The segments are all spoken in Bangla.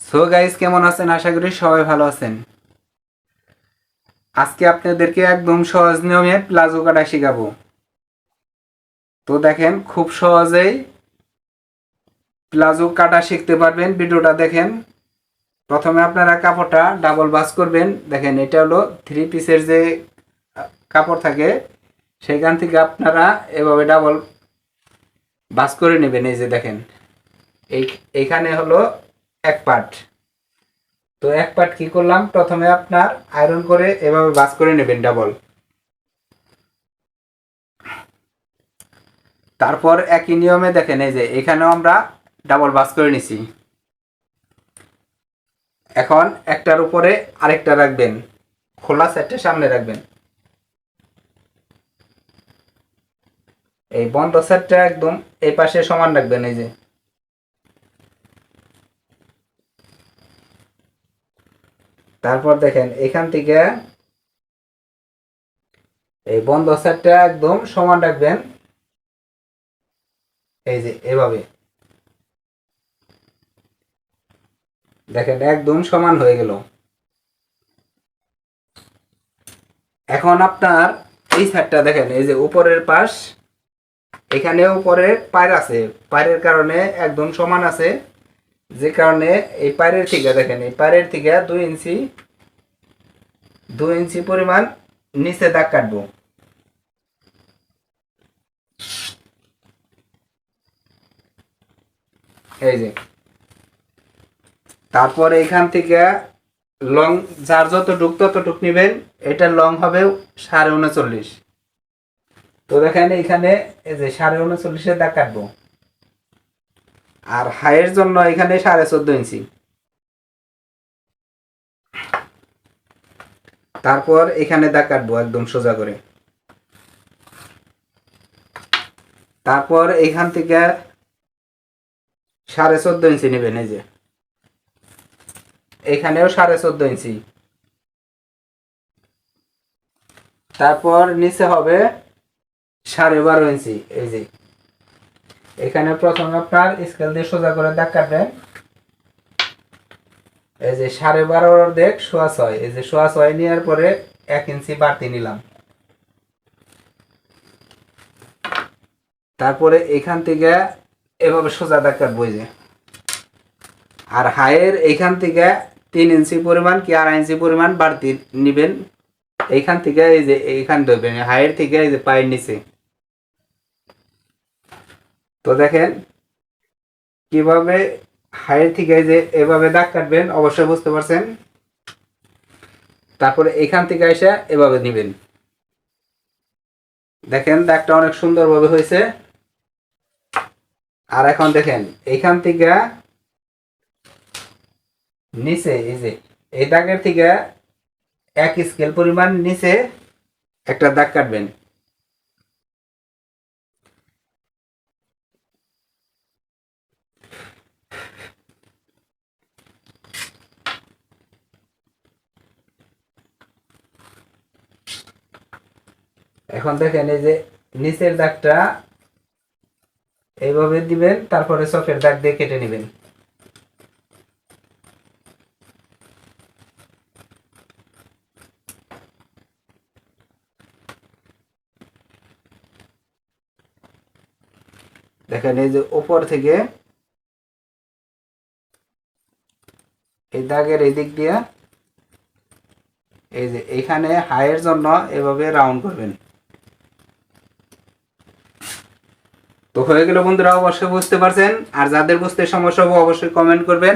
সো গাইস, কেমন আছেন? আশা করি সবাই ভালো আছেন। আজকে আপনাদেরকে একদম সহজ নিয়মে প্লাজো কাটা শেখাবো। তো দেখেন, খুব সহজেই প্লাজো কাটা শিখতে পারবেন। ভিডিওটা দেখেন। প্রথমে আপনারা কাপড়টা ডাবল ভাঁজ করবেন। দেখেন, এটা হলো থ্রি পিসের যে কাপড় থাকে, সেখান থেকে আপনারা এভাবে ডাবল ভাঁজ করে নেবেন। এই যে দেখেন, এইখানে হলো এক পার্ট। তো এক পার্ট কি করলাম, প্রথমে আপনার আয়রন করে এভাবে ভাঁজ করে নেবেন ডাবল। তারপর একই নিয়মে দেখেন, এই যে এখানেও আমরা ডাবল ভাঁজ করে নিছি। এখন একটার উপরে আরেকটা রাখবেন, খোলা সাইডটা সামনে রাখবেন। এই বন্ধ সাইডটা একদম এই পাশে সমান রাখবেন। এই যে তারপর দেখেন, এখান থেকে এই বন্ধ সাইডটা একদম সমান রাখবেন। এই যে এভাবে দেখেন, একদম সমান হয়ে গেল। এখন আপনার এই সাইডটা দেখেন, এই যে উপরের পাশ, এখানে উপরে পায়ের আছে, পায়ের কারণে একদম সমান আছে। যে কারণে এই পায়ের থেকে দেখেন, এই পায়ের থেকে 2 ইঞ্চি পরিমাণ নিচে দাগ কাটবো। এই যে তারপর এখান থেকে লং যার যতটুক ততটুক নেবেন। এটা লং হবে 39.5। তো দেখেন, এখানে এই যে 39.5 দাগ কাটবো। আর হাইয়ের জন্য এখানে 14.5 ইঞ্চি। তারপর এখানে দাগ কাটবো একদম সোজা করে। তারপর এখান থেকে 14.5 ইঞ্চি নেবেন। এই যে এখানেও 14.5 ইঞ্চি। তারপর নিচে হবে 12.5 ইঞ্চি। এই যে এখানে প্রথমে আপনার স্কেল দিয়ে সোজা করে দাগ কাটবেন। এই যে 12.5 দেখ 6.5, এই যে 6.5 নেওয়ার পরে 1 ইঞ্চি বাড়তি নিলাম। তারপরে এখান থেকে এভাবে সোজা দাগ কাটবো। এই যে আর হাইয়ের এইখান থেকে 3 ইঞ্চি পরিমাণ কি 2.5 ইঞ্চি পরিমাণ বাড়তি নিবেন। এইখান থেকে এই যে এইখান ধরবেন, হাইয়ের থেকে এই যে পায়ের নিচে। তো দেখেন কিভাবে হাইয়ের থেকে এই যে এভাবে দাগ কাটবেন, অবশ্যই বুঝতে পারছেন। তারপরে এখান থেকে এসে এভাবে নিবেন। দেখেন, দাগটা অনেক সুন্দরভাবে হয়েছে। আর এখন দেখেন, এইখান থেকে নিচে এই যে এই দাগের থেকে 1 স্কেল পরিমাণ নিচে একটা দাগ কাটবেন। এখন দেখেন, এই যে নিচের দাগটা এইভাবে দিবেন, তারপরে চোখের দাগ দিয়ে কেটে নেবেন। দেখেন, এই যে উপর থেকে এই দাগের এই দিক দিয়ে এই যে এইখানে হাইয়ের জন্য এভাবে রাউন্ড করবেন। তো হয়ে গেল বন্ধুরা, অবশ্যই বুঝতে পারছেন। আর যাদের বুঝতে সমস্যা হবে অবশ্যই কমেন্ট করবেন।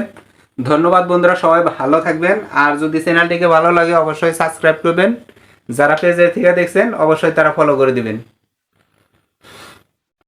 ধন্যবাদ বন্ধুরা, সবাই ভালো থাকবেন। আর যদি চ্যানেলটিকে ভালো লাগে অবশ্যই সাবস্ক্রাইব করবেন। যারা পেজে থেকে দেখছেন অবশ্যই তারা ফলো করে দিবেন।